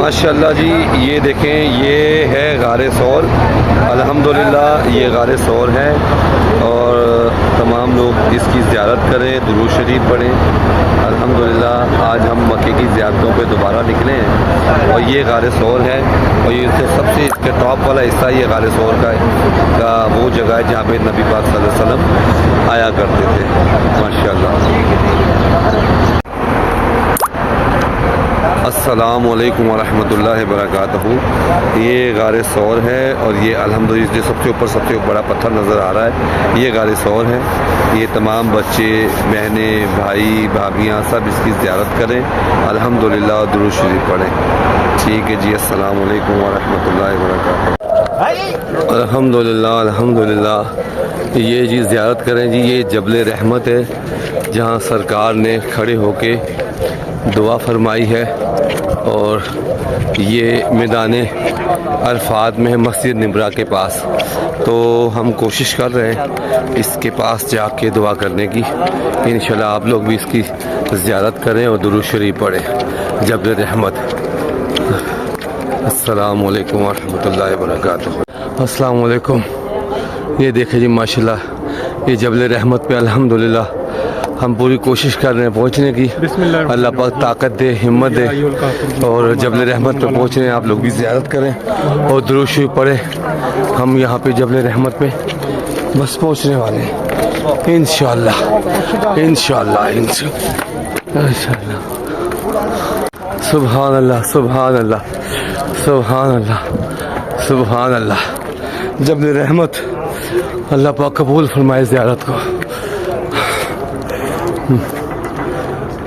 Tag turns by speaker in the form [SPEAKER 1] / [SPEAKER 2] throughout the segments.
[SPEAKER 1] माशाल्लाह जी, ये देखें, ये है गारे सौर। अल्हम्दुलिल्लाह ये गारे सौर है और तमाम लोग इसकी ज़ियारत करें, दुरूद शरीफ पढ़ें। अल्हम्दुलिल्लाह आज हम मक्के की ज़ियारतों पे दोबारा निकले हैं और ये गारे सौर है और ये सबसे इसके टॉप वाला हिस्सा ये गारे सौर का वो जगह है जहाँ पे नबी पाक सल्लल्लाहु अलैहि वसल्लम आया करते थे। माशाल्लाह। अस्सलामुअलैकुम वरहमतुल्लाहि वबरकातुहू। ये गारे सौर है और ये अल्हम्दुलिल्लाह जो सबसे बड़ा पत्थर नज़र आ रहा है ये गारे सौर है। ये तमाम बच्चे, बहनें, भाई, भाभियाँ सब इसकी ज़ियारत करें, अल्हम्दुलिल्लाह दुरूद शरीफ पढ़ें। ठीक है जी, अस्सलामुअलैकुम वरहमतुल्लाहि वबरकातुहू। अल्हम्दुलिल्लाह अल्हम्दुलिल्लाह। ये जी ज़ियारत करें जी। ये जबल रहमत है जहाँ सरकार ने खड़े होके दुआ फरमाई है और ये मैदान अरफात में है मस्जिद निब्रा के पास। तो हम कोशिश कर रहे हैं इसके पास जाके दुआ करने की। इंशाल्लाह आप लोग भी इसकी ज़ियारत करें और दुरूद शरीफ पढ़ें। जबल रहमत। अस्सलामु अलैकुम वरहमतुल्लाहि वबरकातुहू। अस्सलामु अलैकुम। ये देखें जी माशाल्लाह ये जबल रहमत पे अल्हम्दुलिल्लाह हम पूरी कोशिश कर रहे हैं पहुंचने की। अल्लाह पाक ताकत दे, हिम्मत दे और जबल रहमत पे पहुंच रहे हैं। आप लोग भी ज़ियारत करें और दुरूद शरीफ पढ़ें। हम यहाँ पे जबल रहमत पे बस पहुंचने वाले हैं इंशाअल्लाह इंशाअल्लाह इंशाअल्लाह। सुभान अल्लाह सुभान अल्लाह सुभान अल्लाह सुभान अल्लाह। जबल रहमत अल्लाह पाक कबूल फरमाए ज़ियारत को।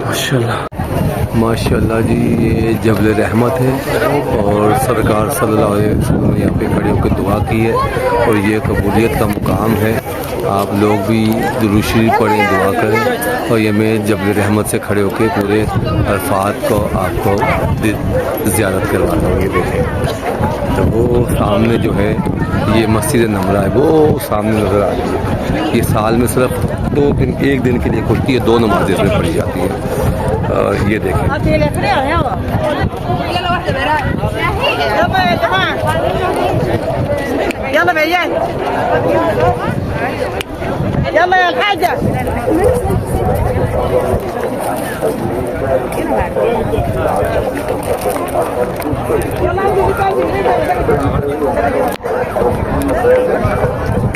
[SPEAKER 1] माशाल्लाह माशाल्लाह जी, ये जबल रहमत है और सरकार सल्लल्लाहु अलैहि वसल्लम ने यहाँ पे खड़े होकर दुआ की है और ये कबूलियत का मुकाम है। आप लोग भी दुरूद शरीफ पढ़ें, दुआ करें। और ये मैं जबल रहमत से खड़े होकर पूरे अरफात को आपको ज़ियारत करवाता हूँ। ये देखें तो वो सामने जो है ये मस्जिद नमरा है, वो सामने नज़र आ रही है। ये साल में सिर्फ एक दिन के लिए खुलती है, 2 नमाज़ें इसमें पढ़ी जाती हैं। ये देखें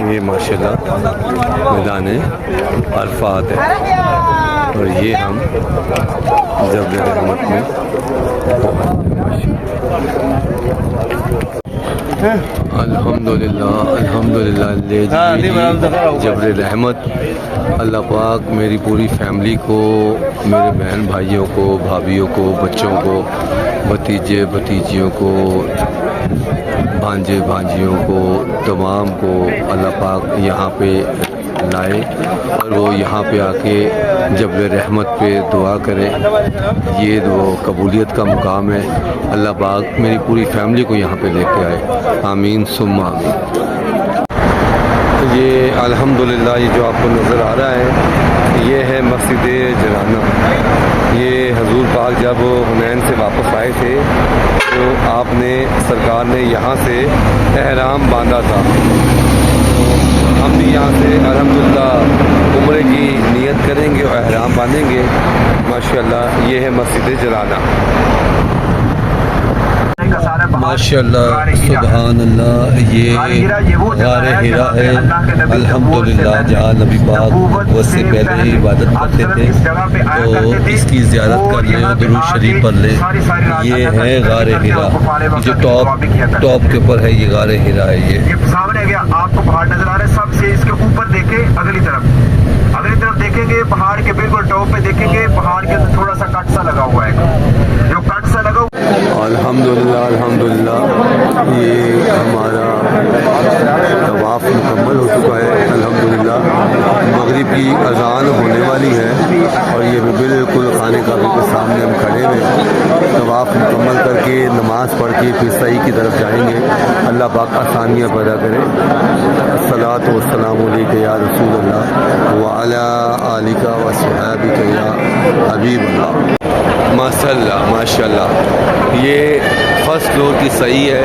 [SPEAKER 1] ये माशाल्लाह मैदान अरफात है और ये हम जबल रहमत में अल्हम्दुलिल्लाह अल्हम्दुलिल्लाह। ले जबल रहमत अल्लाह पाक मेरी पूरी फैमिली को, मेरे बहन भाइयों को, भाभियों को, बच्चों को, भतीजे भतीजियों को, भांजे भांजियों को, तमाम को अल्लाह पाक यहाँ पे लाए और वो यहाँ पे आके जबल रहमत पे दुआ करें। ये वो कबूलियत का मुकाम है। अल्लाह पाक मेरी पूरी फैमिली को यहाँ पे लेके आए। आमीन सुम्मा आमीन। ये अल्हम्दुलिल्लाह ये जो आपको नज़र आ रहा है ये है मस्जिद जराना। ये हजूर पाक जब हुनैन से वापस आए थे तो आपने सरकार ने यहाँ से एहराम बांधा था। हम भी यहाँ से अल्हम्दुलिल्लाह उम्रे की नियत करेंगे और एहराम बांधेंगे। माशाल्लाह ये है मस्जिद जराना। माशाल्लाह सुभान अल्लाह। ये गारे हिरा है अल्हम्दुलिल्लाह जहाँ नबी पाक उससे पहले ही इबादत करते थे तो इसकी ज़ियारत कर लें और दुरूद शरीफ पढ़ लें। ये है गारे हिरा जो टॉप के ऊपर है। ये गारे हिरा है। ये
[SPEAKER 2] सामने गया आपको पहाड़ नजर आ रहे हैं। सबसे इसके ऊपर देखे अगली तरफ देखेंगे पहाड़ के बिल्कुल टॉप पे देखेंगे पहाड़ के अंदर थोड़ा सा कट सा लगा हुआ है। जो कट सा लगा
[SPEAKER 1] अल्हम्दुलिल्लाह अल्हम्दुलिल्लाह। ये हमारा तवाफ मुकम्मल हो चुका है अल्हम्दुलिल्लाह। मगरिब की अजान होने वाली है और ये बिल्कुल खाने काबे के सामने हम खड़े हुए तवाफ़ मुकम्मल करके नमाज़ पढ़ के फिर सही की तरफ जाएंगे। अल्लाह पाक आसानियाँ पैदा करे। अस्सलातु वस्सलामु अलैका या रसूल अल्लाह व अला आलिका व सहाबिका या हबीबल्लाह। माशाल्लाह माशाल्लाह, ये फर्स्ट फ्लोर की सही है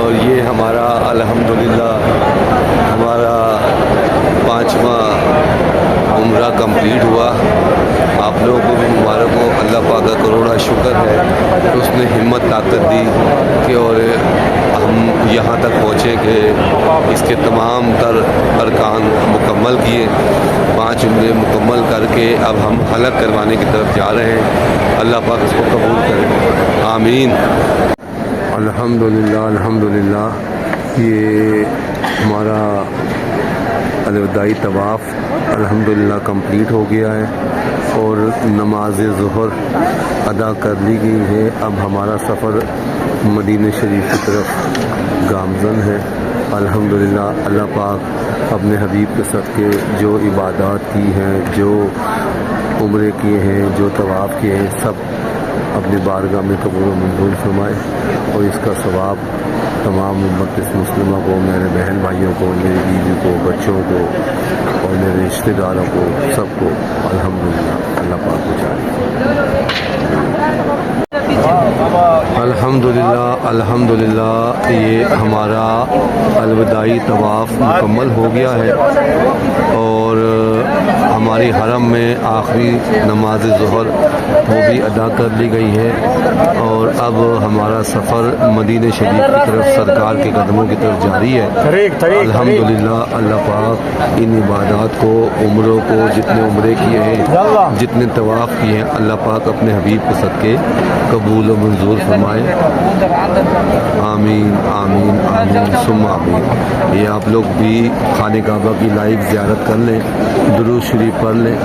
[SPEAKER 1] और ये हमारा अल्हम्दुलिल्लाह हमारा 5वां उम्रा कंप्लीट हुआ। आप लोगों को भी मुबारक हो। अल्लाह पाक का करोड़ा शुक्र है कि उसने हिम्मत ताकत दी कि और हम यहाँ तक पहुँचे कि इसके तमाम तर अरकान मुकम्मल किए। 5 उम्रे मुकम्मल करके अब हम हलक करवाने की तरफ जा रहे हैं। अल्लाह पाक इसको कबूल करे, आमीन। अल्हम्दुलिल्लाह अल्हम्दुलिल्लाह, ये हमारा अलविदाई तवाफ़ अल्हम्दुलिल्लाह कंप्लीट हो गया है और नमाज ज़ुहर अदा कर ली गई है। अब हमारा सफ़र मदीना शरीफ की तरफ गामज़न है। अल्हम्दुलिल्लाह अल्लाह पाक अपने हबीब के सदक़े जो इबादत की हैं, जो उम्रे किए हैं, जो तवाफ़ किए हैं, सब अपनी बारगाह में कबूल व मंजूर फरमाए और इसका सवाब तमाम उम्मत मुस्लिमा को, मेरे बहन भाइयों को, मेरी बीवी को, बच्चों को और मेरे रिश्तेदारों को, सबको अल्हम्दुलिल्लाह अल्लाह पाक पहुँचाए। अल्हम्दुलिल्लाह अल्हम्दुलिल्लाह, ये हमारा अलविदाई तवाफ़ मुकम्मल हो गया है और हमारी हरम में आखिरी नमाज ज़ुहर वो भी अदा कर ली गई है और अब हमारा सफ़र मदीने शरीफ की तरफ सरकार के कदमों की तरफ जारी है। अल्हम्दुलिल्लाह अल्लाह पाक इन इबादत को, उम्रों को, जितने उम्रे किए हैं, जितने तवाफ़ किए हैं, अल्लाह पाक अपने हबीब के सदक़े कबूल व मंजूर फरमाए, आमीन आमीन आमीन सुम्मा आमीन। ये आप लोग भी खाने काबा की लाइव ज़ियारत कर लें, दुरूद शरीफ पढ़ लें।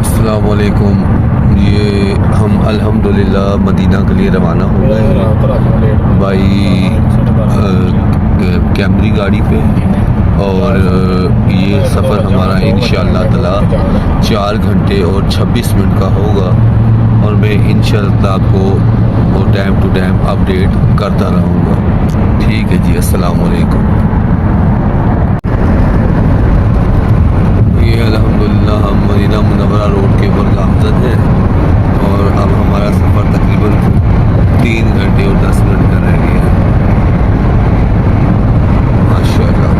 [SPEAKER 1] अस्सलाम वालेकुम। ये हम अल्हम्दुलिल्लाह मदीना के लिए रवाना हो गए हैं बाई कैमरी गाड़ी पे और ये सफ़र हमारा इंशाअल्लाह ताला 4 घंटे और 26 मिनट का होगा और मैं इंशाअल्लाह आपको टाइम टू टाइम अपडेट करता रहूँगा। ठीक है जी, अस्सलाम वालेकुम। ये अल्हम्दुलिल्लाह हम मदीना मुनव्वरा रोड के ऊपर गामज़न है और अब हमारा सफ़र तकरीबन 3 घंटे और 10 मिनट का रह गया है। माशाअल्लाह।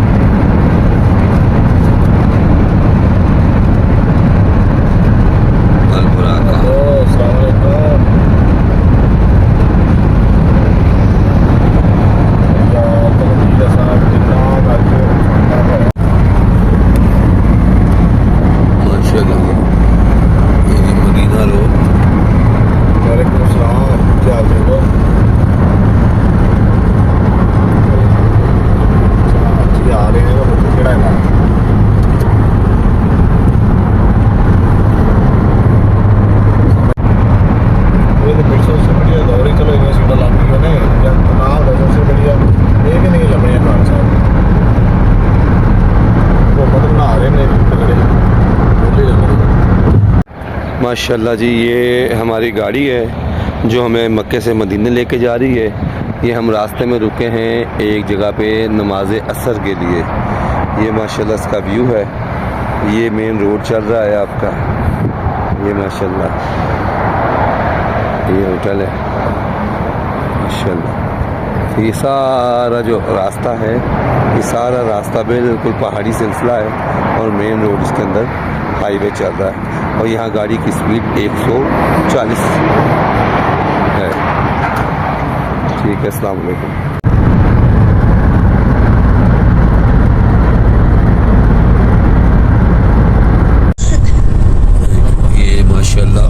[SPEAKER 1] माशाल्लाह जी, ये हमारी गाड़ी है जो हमें मक्के से मदीने लेके जा रही है। ये हम रास्ते में रुके हैं एक जगह पे नमाज असर के लिए। ये माशाल्लाह इसका व्यू है। ये मेन रोड चल रहा है आपका। ये माशाल्लाह ये होटल है माशाल्लाह। ये सारा जो रास्ता है, ये सारा रास्ता बिल्कुल पहाड़ी सिलसिला है और मेन रोड इसके अंदर हाईवे चल रहा है और यहाँ गाड़ी की स्पीड 140 है। ठीक है, अस्सलाम वालेकुम। ये माशाल्लाह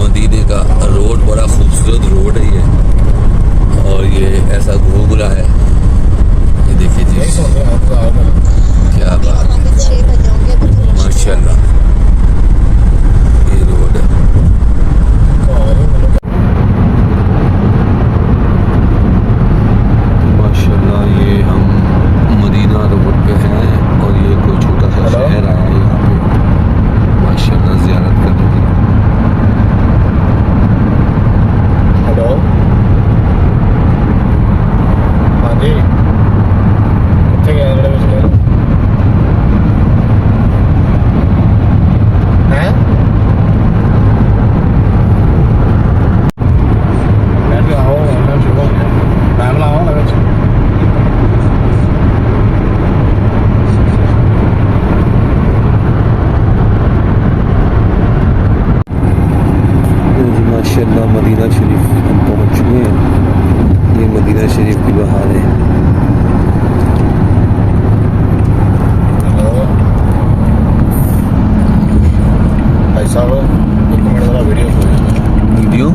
[SPEAKER 1] मदीने का रोड बड़ा खूबसूरत रोड है ये और ये ऐसा घूम रहा है। ये देखिए जी, क्या बात है। शरीफ हम पहुँच चुके हैं। ये मदीना शरीफ की बहार है।
[SPEAKER 3] भाई साहब एक मिनट वाला वीडियो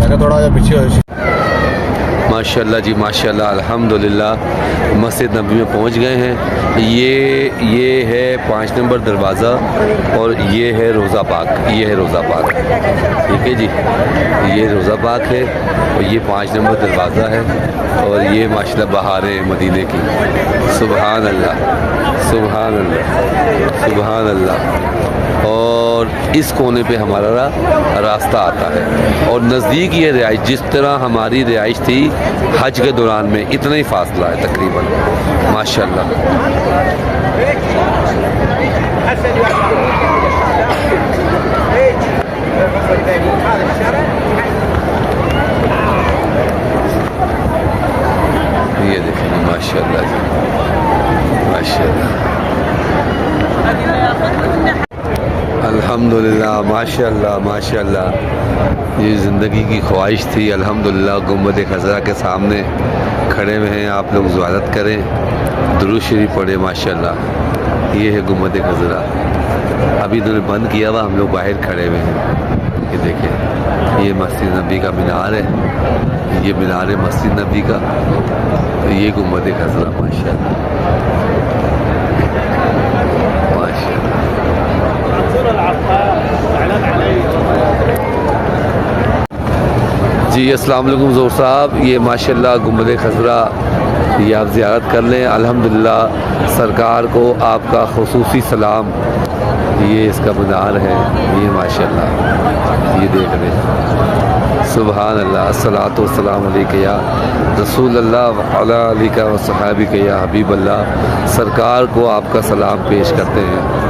[SPEAKER 3] मैं थोड़ा जा पीछे हो।
[SPEAKER 1] माशाल्लाह जी माशाल्लाह, अल्हम्दुलिल्लाह मस्जिद नबी में पहुंच गए हैं। ये है 5 नंबर दरवाज़ा और ये है रोज़ा पाक। ये है रोज़ा पाक, ठीक है जी। ये रोज़ा पाक है और ये 5 नंबर दरवाज़ा है और ये माशाल्लाह बहारें मदीने की। सुबहान अल्लाह, सुबहान अल्लाह, सुबहान अल्लाह। और इस कोने पे हमारा रास्ता आता है और नज़दीक ये रिहाइश, जिस तरह हमारी रिहाइश थी हज के दौरान में, इतना ही फासला है तकरीबन। माशाल्लाह। ये देखिए माशाल्लाह जी माशाल्लाह, अल्हम्दुलिल्लाह माशाल्लाह माशाल्लाह। ये ज़िंदगी की ख्वाहिश थी। अल्हम्दुलिल्लाह गुंबद खज़रा के सामने खड़े हुए हैं। आप लोग ज़ियारत करें, दुरूद शरीफ पढ़े माशाल्लाह। ये है गुंबद खज़रा। अभी इन्होंने बंद किया हुआ, हम लोग बाहर खड़े हुए हैं। ये देखें, ये मस्जिद नबी का मीनार है। ये मीनार है मस्जिद नबी का। ये गुंबद खज़रा माशाल्लाह माशाल्लाह। जी अस्सलाम वालेकुम ज़ोर साहब। ये माशाल्लाह गुंबद खज़रा, ये आप ज़ियारत कर लें। अल्हम्दुलिल्लाह सरकार को आपका खुसूसी सलाम। ये इसका मीनार है, ये माशाल्लाह, ये देख लें। सुबहान अल्लाह, अस्सलातु वस्सलाम अलैका या रसूल अल्लाह व अला आलिका व सहाबिका या हबीब अल्लाह। सरकार को आपका सलाम पेश करते हैं।